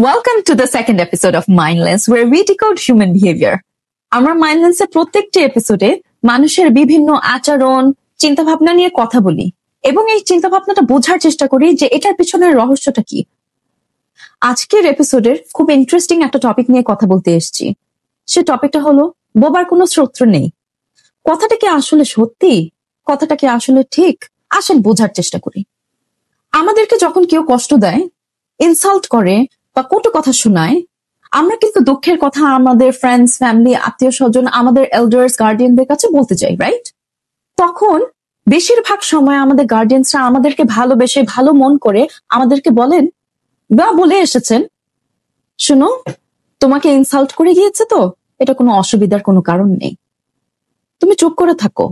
Welcome to the second episode of Mindless, where we decode human behavior. আমরা Mindless এর প্রত্যেকটি এপিসোডে মানুষের বিভিন্ন আচরণ, চিন্তাভাবনা নিয়ে কথা বলি এবং এই চিন্তাভাবনাটা বোঝার চেষ্টা করি যে এটার পিছনের রহস্যটা কি। আজকের এপিসোডের খুব ইন্টারেস্টিং একটা টপিক নিয়ে কথা বলতে এসেছি। সে টপিকটা হলো বোবার কোনো শত্রু নেই। কথাটা কি আসলে সত্যি? কথাটা কি আসলে ঠিক? আসেন বোঝার চেষ্টা করি। আমাদেরকে যখন কেউ কষ্ট দেয়, ইনসাল্ট করে বা কটু কথা শোনায়, আমরা কিন্তু দুঃখের কথা আমাদের ফ্রেন্ডস, ফ্যামিলি, আত্মীয় স্বজন, আমাদের এল্ডার্স, গার্ডিয়ানদের কাছে বলতে চাই, রাইট? তখন বেশিরভাগ সময় আমাদের গার্ডিয়ানসরা আমাদেরকে ভালোবেসে ভালো মন করে আমাদেরকে বলেন বা বলে এসেছেন, শুনো, তোমাকে ইনসাল্ট করে গিয়েছে তো এটা কোনো অসুবিধার কোনো কারণ নেই, তুমি চুপ করে থাকো,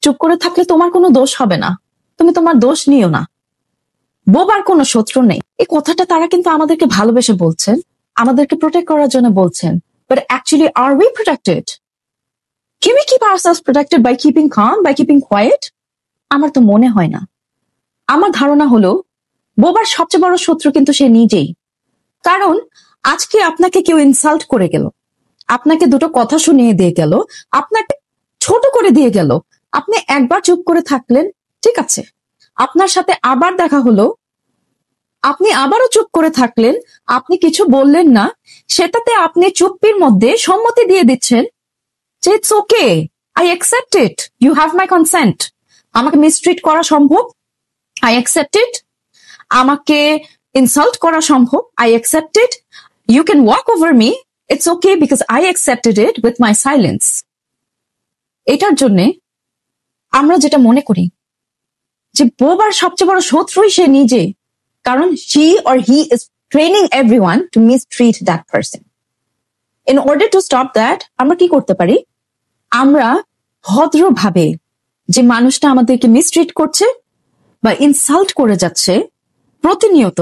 চুপ করে থাকলে তোমার কোনো দোষ হবে না, তুমি তোমার দোষ নিও না, বোবার কোনো শত্রু নেই। এই কথাটা তারা কিন্তু আমাদেরকে ভালোবেসে বলছেন, আমাদেরকে প্রোটেক্ট করার জন্য বলছেন। But actually, are we protected? Can we keep ourselves protected by keeping calm, by keeping quiet? আমার তো মনে হয় না। আমার ধারণা হলো বোবার সবচেয়ে বড় শত্রু কিন্তু সে নিজেই। কারণ আজকে আপনাকে কেউ ইনসাল্ট করে গেল, আপনাকে দুটো কথা শুনিয়ে দিয়ে গেল, আপনাকে ছোট করে দিয়ে গেল, আপনি একবার চুপ করে থাকলেন, ঠিক আছে, আপনার সাথে আবার দেখা হলো, আপনি আবারও চুপ করে থাকলেন, আপনি কিছু বললেন না, সেটাতে আপনি চুপ্পির মধ্যে সম্মতি দিয়ে দিচ্ছেন যে it's okay, I accept it, you have my consent. আমাকে মিসট্রিট করা সম্ভব, আই অ্যাকসেপ্ট ইট। আমাকে ইনসাল্ট করা সম্ভব, I accept it. You can walk over me, it's okay because I accepted it with my silence. এটার জন্যে আমরা যেটা মনে করি যে বোবার সবচেয়ে বড় শত্রুই সে নিজে, কারণ she or he is training everyone to mistreat that person. In order to stop that, আমরা কি করতে পারি? আমরা ভদ্রভাবে যে মানুষটা আমাদেরকে মিসট্রিট করছে বা ইনসাল্ট করে যাচ্ছে প্রতিনিয়ত,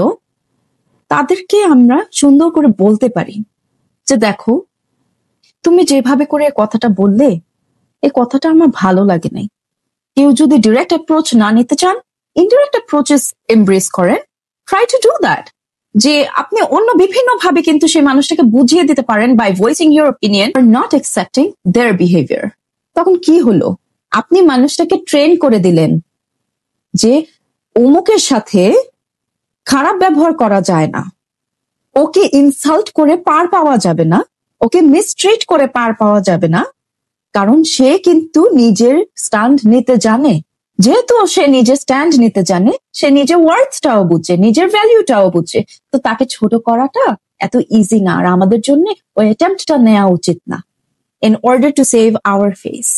তাদেরকে আমরা সুন্দর করে বলতে পারি যে দেখো, তুমি যেভাবে করে কথাটা বললে, এই কথাটা আমার ভালো লাগে নাই। কেউ যদি ডিরেক্ট অ্যাপ্রোচ না নিতে চান, ইনডিরেক্ট অ্যাপ্রোচেস এমব্রেস করেন। Try to do that. যে আপনি অন্য বিভিন্ন ভাবে কিন্তু সেই মানুষটাকে বুঝিয়ে দিতে পারেন বাই ভয়েসিং ইউর ওপিনিয়ন আর নট অ্যাকসেপ্টিং দেয়ার বিহেভিয়ার। তখন কি হলো? আপনি মানুষটাকে ট্রেন করে দিলেন যে অমুকের সাথে খারাপ ব্যবহার করা যায় না, ওকে ইনসাল্ট করে পার পাওয়া যাবে না, ওকে মিসট্রিট করে পার পাওয়া যাবে না, কারণ সে কিন্তু নিজের স্ট্যান্ড নিতে জানে। যেহেতু সে নিজের স্ট্যান্ড নিতে জানে, সে নিজের ওয়ার্থটাও বুঝে, নিজের ভ্যালুটাও বুঝে, তো তাকে ছোট করাটা এত ইজি না, আর আমাদের জন্য ওই অ্যাটেম্পটটা নেওয়া উচিত না in order to save our face.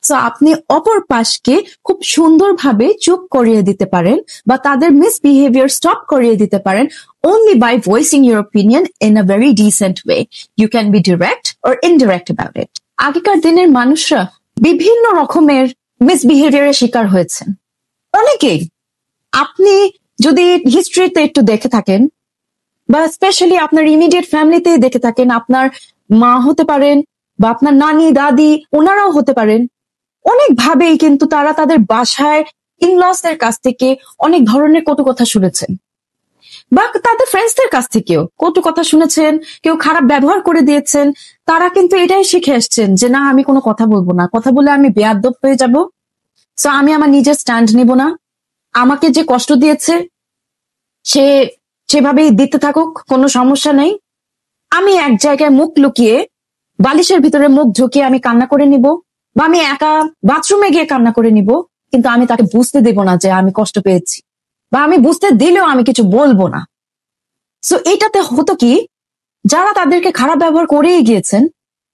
So আপনি অপর পাশকে খুব সুন্দরভাবে চুপ করিয়ে দিতে পারেন বা তাদের মিসবিহেভিয়ার স্টপ করিয়ে দিতে পারেন only by voicing your opinion in a very decent way. You can be direct or indirect about it. আগেকার দিনের মানুষরা বিভিন্ন রকমের মিসবিহেভিয়ারের শিকার হয়েছেন, অনেকেই। আপনি যদি হিস্ট্রিতে একটু দেখে থাকেন বা স্পেশালি আপনার ইমিডিয়েট ফ্যামিলিতে দেখে থাকেন, আপনার মা হতে পারেন বা আপনার নানি, দাদি, ওনারাও হতে পারেন, অনেক ভাবেই কিন্তু তারা তাদের বাসায় ইনলসদের কাছ থেকে অনেক ধরনের কটু কথা শুনেছেন বা তাদের ফ্রেন্ডসদের কাছ থেকেও কটু কথা শুনেছেন, কেউ খারাপ ব্যবহার করে দিয়েছেন। তারা কিন্তু এটাই শিখে আসছেন যে না, আমি কোনো কথা বলবো না, কথা বলে আমি বেয়াদব হয়ে যাব, সো আমি আমার নিজের স্ট্যান্ড নিব না, আমাকে যে কষ্ট দিয়েছে সে সেভাবেই দিতে থাকুক, কোনো সমস্যা নেই, আমি এক জায়গায় মুখ লুকিয়ে বালিশের ভিতরে মুখ ঝুঁকিয়ে আমি কান্না করে নিব, বা আমি একা বাথরুমে গিয়ে কান্না করে নিব, কিন্তু আমি তাকে বুঝতে দেব না যে আমি কষ্ট পেয়েছি, বা আমি বুঝতে দিলেও আমি কিছু বলবো না। সো এটাতে হতো কি, যারা তাদেরকে খারাপ ব্যবহার করেই গিয়েছেন,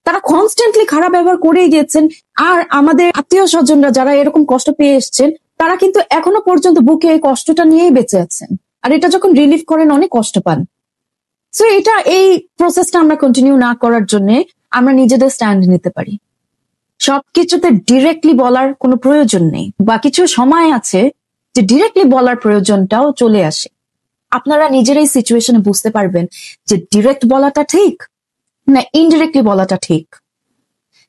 তারা কনস্ট্যান্টলি খারাপ ব্যবহার করেই গিয়েছেন, আর আমাদের আত্মীয় স্বজনরা যারা এরকম কষ্ট পেয়ে এসছেন, তারা কিন্তু এখনো পর্যন্ত বুকে এই কষ্টটা নিয়েই বেঁচে আছেন, আর এটা যখন রিলিফ করেন অনেক কষ্ট পান। সো এই প্রসেসটা আমরা কন্টিনিউ না করার জন্য আমরা নিজেদের স্ট্যান্ড নিতে পারি। সবকিছুতে ডিরেক্টলি বলার কোনো প্রয়োজন নেই, বা কিছু সময় আছে যে ডিরেক্টলি বলার প্রয়োজনটাও চলে আসে। আপনারা নিজেরাই সিচুয়েশনে বুঝতে পারবেন যে ডিরেক্ট বলাটা ঠিক না ইনডিরেক্টলি বলাটা ঠিক।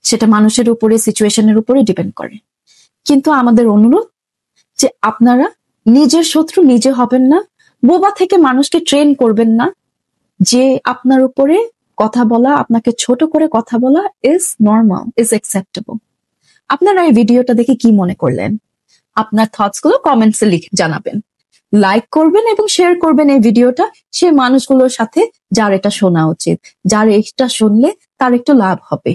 সেটা মানুষের উপরে, সিচুয়েশনের উপরে ডিপেন্ড করে। কিন্তু আমাদের অনুরোধ যে আপনারা নিজের শত্রু নিজে হবেন না, বোবা থেকে মানুষকে ট্রেন করবেন না, যে আপনার উপরে কথা বলা, আপনাকে ছোট করে কথা বলা ইজ নর্মাল, ইজ অ্যাকসেপ্টেবল। আপনারা এই ভিডিওটা দেখে কি মনে করলেন? আপনার থটস গুলো কমেন্টসে লিখে জানাবেন। লাইক করবেন এবং শেয়ার করবেন এই ভিডিওটা সেই মানুষগুলোর সাথে যার এটা শোনা উচিত, যার এটা শুনলে তার একটু লাভ হবে।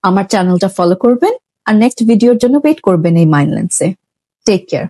আমার চ্যানেলটা ফলো করবেন আর নেক্সট ভিডিওর জন্য ওয়েট করবেন এই মাইন্ডল্যান্ডসে। Take care.